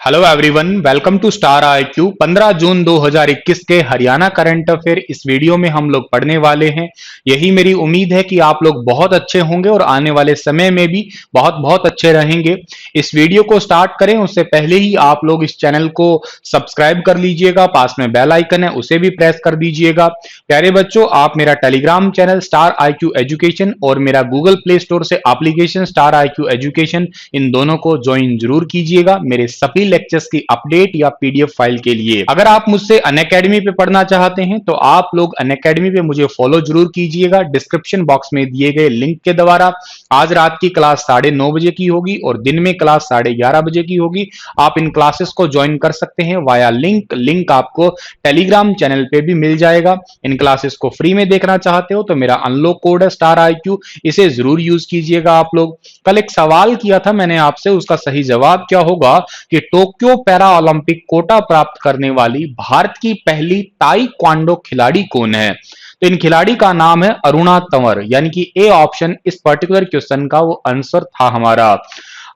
Hello everyone, welcome to star IQ. 15 जून 2021 के Haryana current affair इस वीडियो में हम लोग पढ़ने वाले हैं। यही मेरी उम्मीद है कि आप लोग बहुत अच्छे होंगे और आने वाले समय में भी बहुत बहुत अच्छे रहेंगे। इस वीडियो को स्टार्ट करें उससे पहले ही आप लोग इस चैनल को सब्सक्राइब कर लीजिएगा, पास में बेल आइकन है उसे भी प्रेस कर दीजिएगा। प्यारे बच्चों, आप मेरा Telegram channel star IQ education और मेरा गूगल प्ले स्टोर से एप्लीकेशन स्टार आईक्यू एजुकेशन, इन दोनों को ज्वाइन जरूर कीजिएगा मेरे सभी लेक्चर्स की अपडेट या पीडीएफ फाइल के लिए। अगर आप मुझसे अनअकैडमी पे पढ़ना चाहते हैं तो आप लोग अनअकैडमी पे मुझे फॉलो जरूर कीजिएगा। डिस्क्रिप्शन बॉक्स में दिए गए लिंक के द्वारा आज रात की क्लास 9:30 बजे की होगी और दिन में क्लास 11:30 बजे की होगी। आप इन क्लासेस को ज्वाइन कर सकते हैं वाया लिंक आपको टेलीग्राम चैनल पे भी मिल जाएगा। इन क्लासेस को फ्री में देखना चाहते हो तो मेरा अनलॉक कोड है स्टार आईक्यू, इसे जरूर यूज कीजिएगा। आप लोग कल एक सवाल किया था मैंने आपसे, उसका सही जवाब क्या होगा कि टोक्यो पैरा ओलंपिक कोटा प्राप्त करने वाली भारत की पहली ताइक्वांडो खिलाड़ी कौन है। तो इन खिलाड़ी का नाम है अरुणा तंवर, यानी कि ए ऑप्शन इस पर्टिकुलर क्वेश्चन का वो आंसर था हमारा।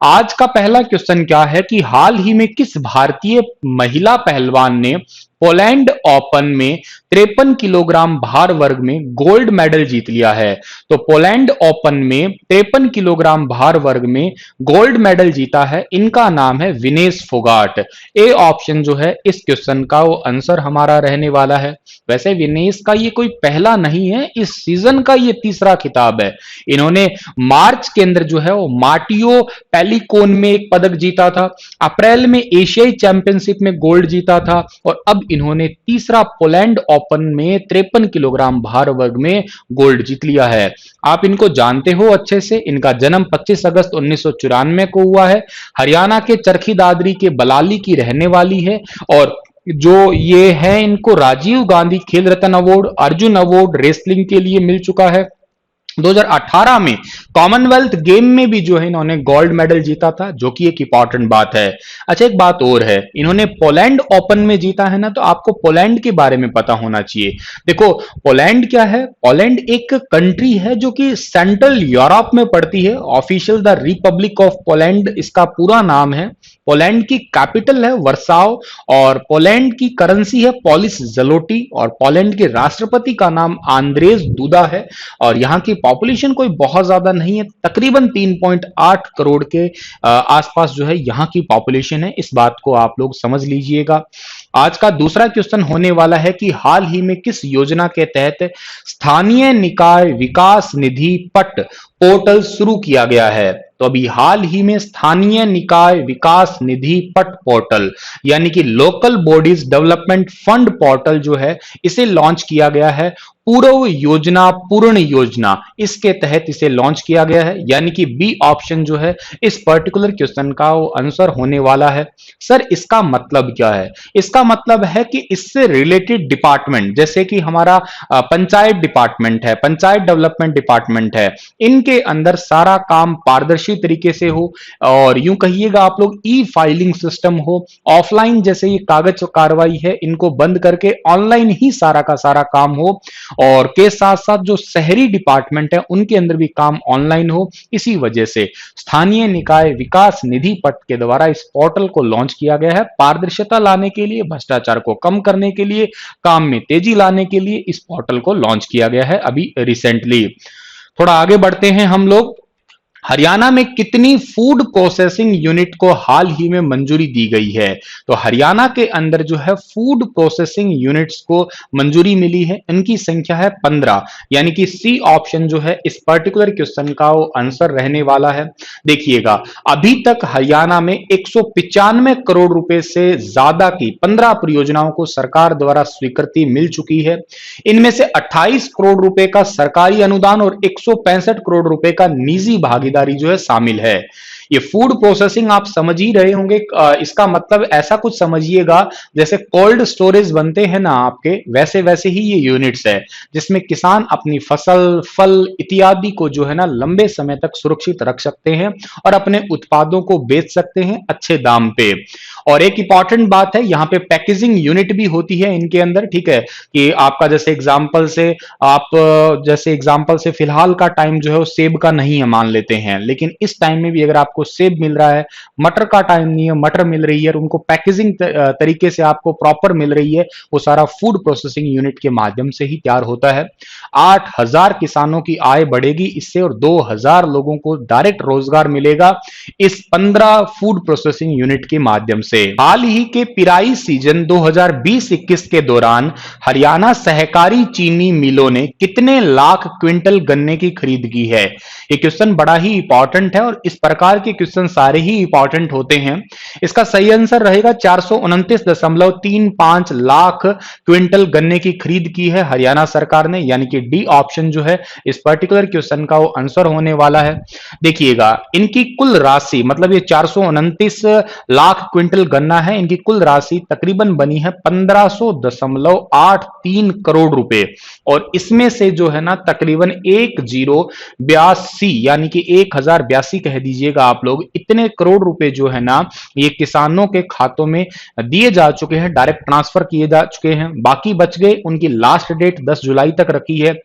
आज का पहला क्वेश्चन क्या है कि हाल ही में किस भारतीय महिला पहलवान ने पोलैंड ओपन में 53 किलोग्राम भार वर्ग में गोल्ड मेडल जीत लिया है। तो पोलैंड ओपन में 53 किलोग्राम भार वर्ग में गोल्ड मेडल जीता है, इनका नाम है विनेश फोगाट। ए ऑप्शन जो है इस क्वेश्चन का वो आंसर हमारा रहने वाला है। वैसे विनेश का ये कोई पहला नहीं है, इस सीजन का ये तीसरा खिताब है। इन्होंने मार्च के अंदर जो है वो मार्टियो पेलिकोन में एक पदक जीता था, अप्रैल में एशियाई चैंपियनशिप में गोल्ड जीता था और अब इन्होंने तीसरा पोलैंड ओपन में 53 किलोग्राम भार वर्ग में गोल्ड जीत लिया है। आप इनको जानते हो अच्छे से, इनका जन्म 25 अगस्त 1994 को हुआ है। हरियाणा के चरखी दादरी के बलाली की रहने वाली है और जो ये है इनको राजीव गांधी खेल रत्न अवार्ड, अर्जुन अवार्ड रेसलिंग के लिए मिल चुका है। 2018 में कॉमनवेल्थ गेम में भी जो है इन्होंने गोल्ड मेडल जीता था, जो कि एक इंपॉर्टेंट बात है। अच्छा, एक बात और है, इन्होंने पोलैंड ओपन में जीता है ना, तो आपको पोलैंड के बारे में पता होना चाहिए। देखो पोलैंड क्या है, पोलैंड एक कंट्री है जो कि सेंट्रल यूरोप में पड़ती है। Official the Republic of Poland इसका पूरा नाम है। पोलैंड की कैपिटल है वर्साव और पोलैंड की करेंसी है पॉलिश जलोटी और पोलैंड के राष्ट्रपति का नाम आंद्रेज दुदा है और यहाँ की पॉपुलेशन कोई बहुत ज्यादा नहीं है, तकरीबन 3.8 करोड़ के आसपास जो है यहाँ की पॉपुलेशन है। इस बात को आप लोग समझ लीजिएगा। आज का दूसरा क्वेश्चन होने वाला है कि हाल ही में किस योजना के तहत स्थानीय निकाय विकास निधि पट पोर्टल शुरू किया गया है। तो अभी हाल ही में स्थानीय निकाय विकास निधि पट पोर्टल यानी कि local bodies development fund portal जो है इसे लॉन्च किया गया है। पूर्व योजना पूर्ण योजना इसके तहत इसे लॉन्च किया गया है, यानी कि बी ऑप्शन जो है इस पर्टिकुलर क्वेश्चन का वो आंसर होने वाला है। सर इसका मतलब क्या है? इसका मतलब है कि इससे रिलेटेड डिपार्टमेंट जैसे कि हमारा पंचायत डिपार्टमेंट है, पंचायत डेवलपमेंट डिपार्टमेंट है, इनके अंदर सारा काम पारदर्शी तरीके से हो और यूं कहिएगा आप लोग ई फाइलिंग सिस्टम हो। ऑफलाइन जैसे ये कागज कार्रवाई है इनको बंद करके ऑनलाइन ही सारा का सारा काम हो और के साथ साथ जो शहरी डिपार्टमेंट है उनके अंदर भी काम ऑनलाइन हो। इसी वजह से स्थानीय निकाय विकास निधि पट के द्वारा इस पोर्टल को लॉन्च किया गया है। पारदर्शिता लाने के लिए, भ्रष्टाचार को कम करने के लिए, काम में तेजी लाने के लिए इस पोर्टल को लॉन्च किया गया है अभी रिसेंटली। थोड़ा आगे बढ़ते हैं हम लोग। हरियाणा में कितनी फूड प्रोसेसिंग यूनिट को हाल ही में मंजूरी दी गई है? तो हरियाणा के अंदर जो है फूड प्रोसेसिंग यूनिट्स को मंजूरी मिली है, इनकी संख्या है 15, यानी कि सी ऑप्शन जो है इस पर्टिकुलर क्वेश्चन का वो आंसर रहने वाला है। देखिएगा अभी तक हरियाणा में 195 करोड़ रुपए से ज्यादा की 15 परियोजनाओं को सरकार द्वारा स्वीकृति मिल चुकी है। इनमें से 28 करोड़ रुपए का सरकारी अनुदान और 165 करोड़ रुपए का निजी भागीदारी जो है शामिल है। ये फूड प्रोसेसिंग आप समझ ही रहे होंगे, इसका मतलब ऐसा कुछ समझिएगा जैसे कोल्ड स्टोरेज बनते हैं ना आपके, वैसे वैसे ही ये यूनिट्स है जिसमें किसान अपनी फसल, फल इत्यादि को जो है ना लंबे समय तक सुरक्षित रख सकते हैं और अपने उत्पादों को बेच सकते हैं अच्छे दाम पे। और एक इंपॉर्टेंट बात है, यहाँ पे पैकेजिंग यूनिट भी होती है इनके अंदर, ठीक है, कि आपका जैसे एग्जांपल से फिलहाल का टाइम जो है वो सेब का नहीं है मान लेते हैं, लेकिन इस टाइम में भी अगर आपको सेब मिल रहा है, मटर का टाइम नहीं है, मटर मिल रही है और उनको पैकेजिंग तरीके से आपको प्रॉपर मिल रही है, वो सारा फूड प्रोसेसिंग यूनिट के माध्यम से ही तैयार होता है। 8,000 किसानों की आय बढ़ेगी इससे और 2,000 लोगों को डायरेक्ट रोजगार मिलेगा इस 15 फूड प्रोसेसिंग यूनिट के माध्यम से। हाल ही के पिराई सीजन 2020-21 के दौरान हरियाणा सहकारी चीनी मिलों ने कितने लाख क्विंटल गन्ने की खरीद की है? ये क्वेश्चन बड़ा ही इंपॉर्टेंट है और इस प्रकार के क्वेश्चन सारे ही इंपॉर्टेंट होते हैं। इसका सही आंसर रहेगा 429.35 लाख क्विंटल गन्ने की खरीद की है हरियाणा सरकार ने, यानी कि डी ऑप्शन जो है इस पर्टिकुलर क्वेश्चन का वो आंसर होने वाला है। देखिएगा, इनकी कुल राशि, मतलब ये 429 लाख क्विंटल गन्ना है, इनकी कुल राशि तकरीबन बनी है 1500.83 करोड़ रुपए और इसमें से जो है ना तकरीबन 1082 यानी कि 1082 कह दीजिएगा आप लोग, इतने करोड़ रुपए जो है ना ये किसानों के खातों में दिए जा चुके हैं, डायरेक्ट ट्रांसफर किए जा चुके हैं। बाकी बच गए, उनकी लास्ट डेट 10 जुलाई तक रखी है।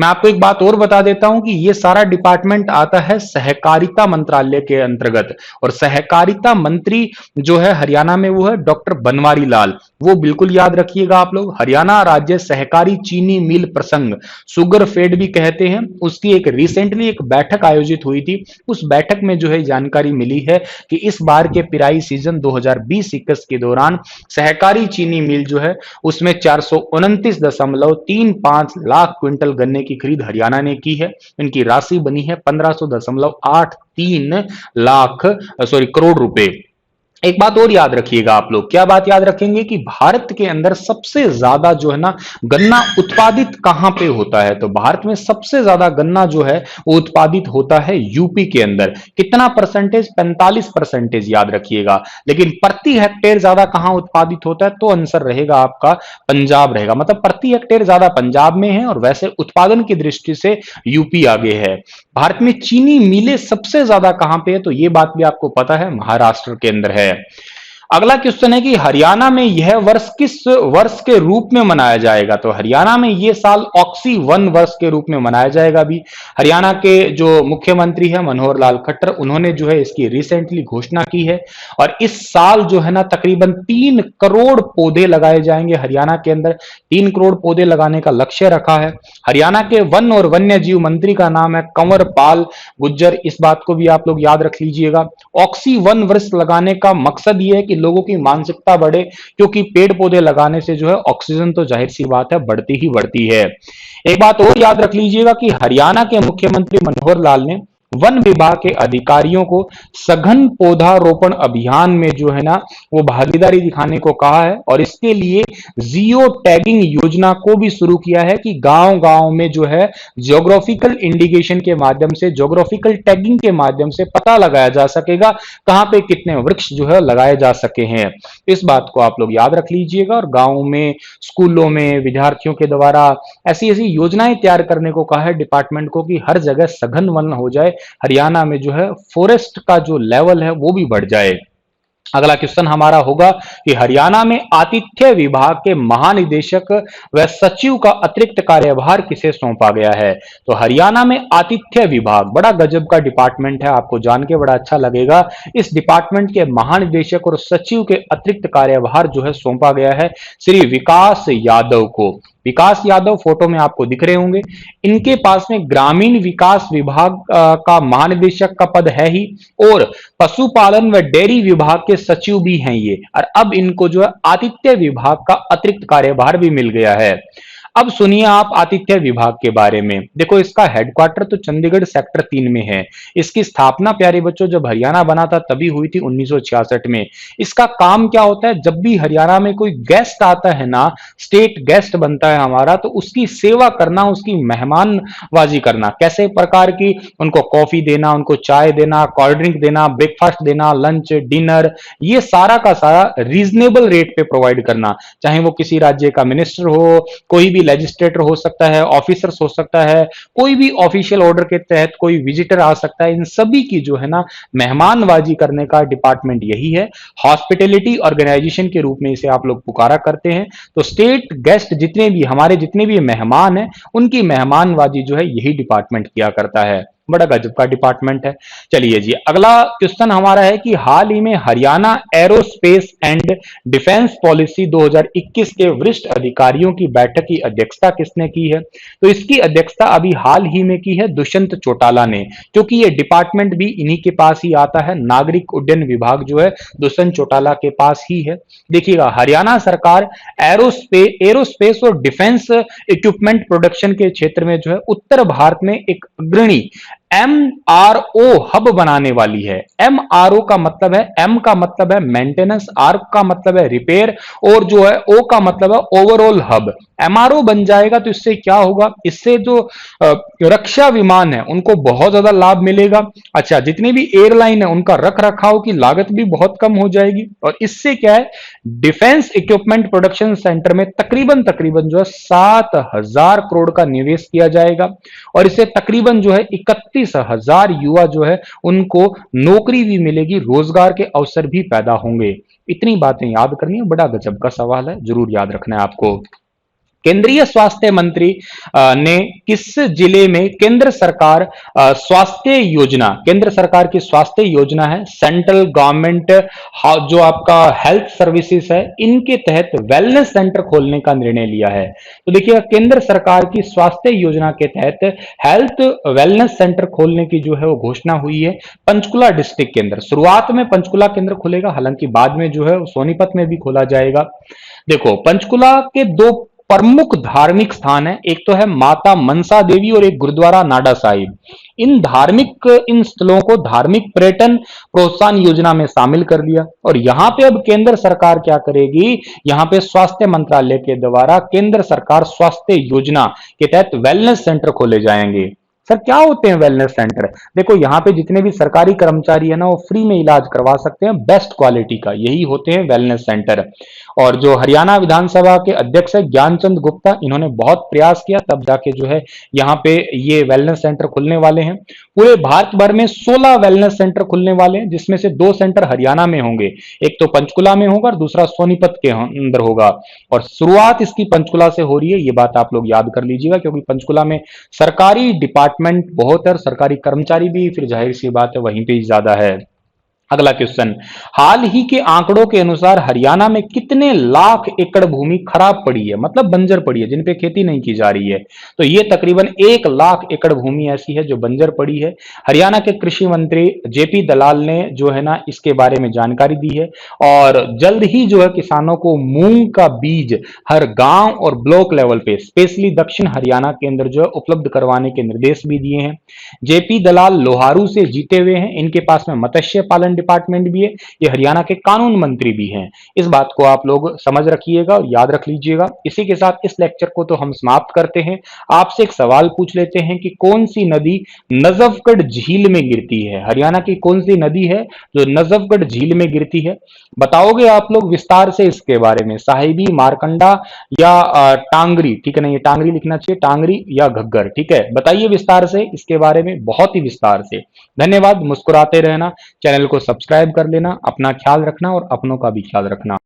मैं आपको एक बात और बता देता हूं कि ये सारा डिपार्टमेंट आता है सहकारिता मंत्रालय के अंतर्गत और सहकारिता मंत्री जो है हरियाणा में वो है डॉक्टर बनवारी लाल। वो बिल्कुल याद रखिएगा आप लोग। हरियाणा राज्य सहकारी चीनी मिल प्रसंघ, शुगर फेड भी कहते हैं, उसकी एक रिसेंटली एक बैठक आयोजित हुई थी। उस बैठक में जो है जानकारी मिली है कि इस बार के पिराई सीजन 2020-21 के दौरान सहकारी चीनी मिल जो है उसमें 429.35 लाख क्विंटल गन्ने की खरीद हरियाणा ने की है। इनकी राशि बनी है 1500.83 लाख करोड़ रुपए। एक बात और याद रखिएगा आप लोग, क्या बात याद रखेंगे कि भारत के अंदर सबसे ज्यादा जो है ना गन्ना उत्पादित कहां पे होता है? तो भारत में सबसे ज्यादा गन्ना जो है वो उत्पादित होता है यूपी के अंदर। कितना परसेंटेज? 45% याद रखिएगा। लेकिन प्रति हेक्टेयर ज्यादा कहां उत्पादित होता है? तो आंसर रहेगा आपका पंजाब रहेगा। मतलब प्रति हेक्टेयर ज्यादा पंजाब में है और वैसे उत्पादन की दृष्टि से यूपी आगे है। भारत में चीनी मिलें सबसे ज्यादा कहां पे है? तो ये बात भी आपको पता है, महाराष्ट्र के अंदर है। अगला क्वेश्चन है कि हरियाणा में यह वर्ष किस वर्ष के रूप में मनाया जाएगा? तो हरियाणा में यह साल ऑक्सी वन वर्ष के रूप में मनाया जाएगा। अभी हरियाणा के जो मुख्यमंत्री है मनोहर लाल खट्टर, उन्होंने जो है इसकी रिसेंटली घोषणा की है और इस साल जो है ना तकरीबन 3 करोड़ पौधे लगाए जाएंगे हरियाणा के अंदर। 3 करोड़ पौधे लगाने का लक्ष्य रखा है। हरियाणा के वन और वन्य जीव मंत्री का नाम है कंवर पाल गुज्जर। इस बात को भी आप लोग याद रख लीजिएगा। ऑक्सी वन वर्ष लगाने का मकसद यह है कि लोगों की मानसिकता बढ़े, क्योंकि पेड़ पौधे लगाने से जो है ऑक्सीजन तो जाहिर सी बात है बढ़ती ही बढ़ती है। एक बात और याद रख लीजिएगा कि हरियाणा के मुख्यमंत्री मनोहर लाल ने वन विभाग के अधिकारियों को सघन पौधारोपण अभियान में जो है ना वो भागीदारी दिखाने को कहा है और इसके लिए जियो टैगिंग योजना को भी शुरू किया है कि गांव-गांव में जो है ज्योग्राफिकल इंडिकेशन के माध्यम से, ज्योग्राफिकल टैगिंग के माध्यम से पता लगाया जा सकेगा कहां पे कितने वृक्ष जो है लगाए जा सके हैं। इस बात को आप लोग याद रख लीजिएगा और गांव में, स्कूलों में विद्यार्थियों के द्वारा ऐसी ऐसी योजनाएं तैयार करने को कहा है डिपार्टमेंट को कि हर जगह सघन वन हो जाए, हरियाणा में जो है फॉरेस्ट का जो लेवल है वो भी बढ़ जाए। अगला क्वेश्चन हमारा होगा कि हरियाणा में आतिथ्य विभाग के महानिदेशक व सचिव का अतिरिक्त कार्यभार किसे सौंपा गया है? तो हरियाणा में आतिथ्य विभाग बड़ा गजब का डिपार्टमेंट है, आपको जान के बड़ा अच्छा लगेगा। इस डिपार्टमेंट के महानिदेशक और सचिव के अतिरिक्त कार्यभार जो है सौंपा गया है श्री विकास यादव को। विकास यादव फोटो में आपको दिख रहे होंगे। इनके पास में ग्रामीण विकास विभाग का महानिदेशक का पद है ही और पशुपालन व डेयरी विभाग के सचिव भी हैं ये, और अब इनको जो है आतिथ्य विभाग का अतिरिक्त कार्यभार भी मिल गया है। अब सुनिए आप आतिथ्य विभाग के बारे में। देखो, इसका हेडक्वार्टर तो चंडीगढ़ सेक्टर 3 में है। इसकी स्थापना प्यारे बच्चों जब हरियाणा बना था तभी हुई थी 1966 में। इसका काम क्या होता है? जब भी हरियाणा में कोई गेस्ट आता है ना, स्टेट गेस्ट बनता है हमारा, तो उसकी सेवा करना, उसकी मेहमानबाजी करना। कैसे प्रकार की? उनको कॉफी देना, उनको चाय देना, कोल्ड ड्रिंक देना, ब्रेकफास्ट देना, लंच, डिनर, ये सारा का सारा रीजनेबल रेट पे प्रोवाइड करना। चाहे वो किसी राज्य का मिनिस्टर हो, कोई भी लेजिस्लेटर हो सकता है, ऑफिसर्स हो सकता है, कोई भी ऑफिशियल ऑर्डर के तहत कोई विजिटर आ सकता है, इन सभी की जो है ना मेहमानबाजी करने का डिपार्टमेंट यही है। हॉस्पिटैलिटी ऑर्गेनाइजेशन के रूप में इसे आप लोग पुकारा करते हैं। तो स्टेट गेस्ट जितने भी हमारे जितने भी मेहमान हैं, उनकी मेहमानबाजी जो है यही डिपार्टमेंट किया करता है। बड़ा गजब का डिपार्टमेंट है। चलिए जी, अगला क्वेश्चन हमारा है कि हाल ही में Haryana aerospace and defence policy 2021 के वरिष्ठ अधिकारियों की बैठक की अध्यक्षता किसने की है? तो इसकी अध्यक्षता अभी हाल ही में की है दुष्यंत चौटाला ने, क्योंकि ये डिपार्टमेंट भी इन्हीं के पास ही आता है। नागरिक उड्डयन विभाग जो है दुष्यंत चौटाला के पास ही है। देखिएगा, हरियाणा सरकार एरोस्पेस और डिफेंस इक्विपमेंट प्रोडक्शन के क्षेत्र में जो है उत्तर भारत में एक अग्रणी MRO हब बनाने वाली है। MRO का मतलब है, M का मतलब है मेंटेनेंस, R का मतलब है रिपेयर, और जो है O का मतलब है ओवरऑल हब। MRO बन जाएगा तो इससे क्या होगा? इससे जो रक्षा विमान है उनको बहुत ज्यादा लाभ मिलेगा। अच्छा, जितनी भी एयरलाइन है उनका रख रखाव की लागत भी बहुत कम हो जाएगी। और इससे क्या है, डिफेंस इक्विपमेंट प्रोडक्शन सेंटर में तकरीबन तकरीबन जो है 7,000 करोड़ का निवेश किया जाएगा, और इससे तकरीबन जो है 31,000 युवा जो है उनको नौकरी भी मिलेगी, रोजगार के अवसर भी पैदा होंगे। इतनी बातें याद करनी है, बड़ा गजब का सवाल है, जरूर याद रखना है आपको। केंद्रीय स्वास्थ्य मंत्री ने किस जिले में केंद्र सरकार केंद्र सरकार की स्वास्थ्य योजना है, सेंट्रल गवर्नमेंट जो आपका हेल्थ सर्विसेज है, इनके तहत वेलनेस सेंटर खोलने का निर्णय लिया है? तो देखिए, केंद्र सरकार की स्वास्थ्य योजना के तहत हेल्थ वेलनेस सेंटर खोलने की जो है वो घोषणा हुई है पंचकुला डिस्ट्रिक्ट के अंदर। शुरुआत में पंचकुला केंद्र खुलेगा, हालांकि बाद में जो है सोनीपत में भी खोला जाएगा। देखो, पंचकुला के दो प्रमुख धार्मिक स्थान है, एक तो है माता मनसा देवी और एक गुरुद्वारा नाडा साहिब। इन स्थलों को धार्मिक पर्यटन प्रोत्साहन योजना में शामिल कर लिया, और यहां पे अब केंद्र सरकार क्या करेगी, यहां पे स्वास्थ्य मंत्रालय के द्वारा केंद्र सरकार स्वास्थ्य योजना के तहत वेलनेस सेंटर खोले जाएंगे। सर, क्या होते हैं वेलनेस सेंटर? देखो, यहाँ पे जितने भी सरकारी कर्मचारी है ना, वो फ्री में इलाज करवा सकते हैं बेस्ट क्वालिटी का, यही होते हैं वेलनेस सेंटर। और जो हरियाणा विधानसभा के अध्यक्ष है ज्ञानचंद गुप्ता, इन्होंने बहुत प्रयास किया, तब जाके जो है यहाँ पे ये वेलनेस सेंटर खुलने वाले हैं। पूरे भारत भर में 16 वेलनेस सेंटर खुलने वाले हैं, जिसमें से 2 सेंटर हरियाणा में होंगे, एक तो पंचकुला में होगा और दूसरा सोनीपत के अंदर होगा। और शुरुआत इसकी पंचकुला से हो रही है, ये बात आप लोग याद कर लीजिएगा, क्योंकि पंचकुला में सरकारी डिपार्टमेंट बहुत है और सरकारी कर्मचारी भी, फिर जाहिर सी बात है वहीं पे ही ज्यादा है। अगला क्वेश्चन, हाल ही के आंकड़ों के अनुसार हरियाणा में कितने लाख एकड़ भूमि खराब पड़ी है, मतलब बंजर पड़ी है, जिन पे खेती नहीं की जा रही है? तो ये तकरीबन 1 लाख एकड़ भूमि ऐसी है जो बंजर पड़ी है। हरियाणा के कृषि मंत्री जेपी दलाल ने जो है ना इसके बारे में जानकारी दी है, और जल्द ही जो है किसानों को मूंग का बीज हर गांव और ब्लॉक लेवल पे, स्पेशली दक्षिण हरियाणा के अंदर जो है उपलब्ध करवाने के निर्देश भी दिए हैं। जेपी दलाल लोहारू से जीते हुए हैं, इनके पास में मत्स्य पालन डिपार्टमेंट भी है, ये हरियाणा के कानून मंत्री भी हैं। इस बात को आप लोग समझ रखिएगा और याद रख लीजिएगा। इसी के साथ इस लेक्चर को तो हम समाप्त करते हैं। आपसे एक सवाल पूछ लेते हैं कि कौन सी नदी नजफगढ़ झील में गिरती है? हरियाणा की कौन सी नदी है जो नजफगढ़ झील में गिरती है? बताओगे आप लोग विस्तार से इसके बारे में? साहिबी, मारकंडा या टांगरी? ठीक है, नहीं, ये टांगरी लिखना चाहिए, टांगरी या घग्गर। ठीक है, बताइए विस्तार से इसके बारे में, बहुत ही विस्तार से। धन्यवाद, मुस्कुराते रहना, चैनल को सब्सक्राइब कर लेना, अपना ख्याल रखना और अपनों का भी ख्याल रखना।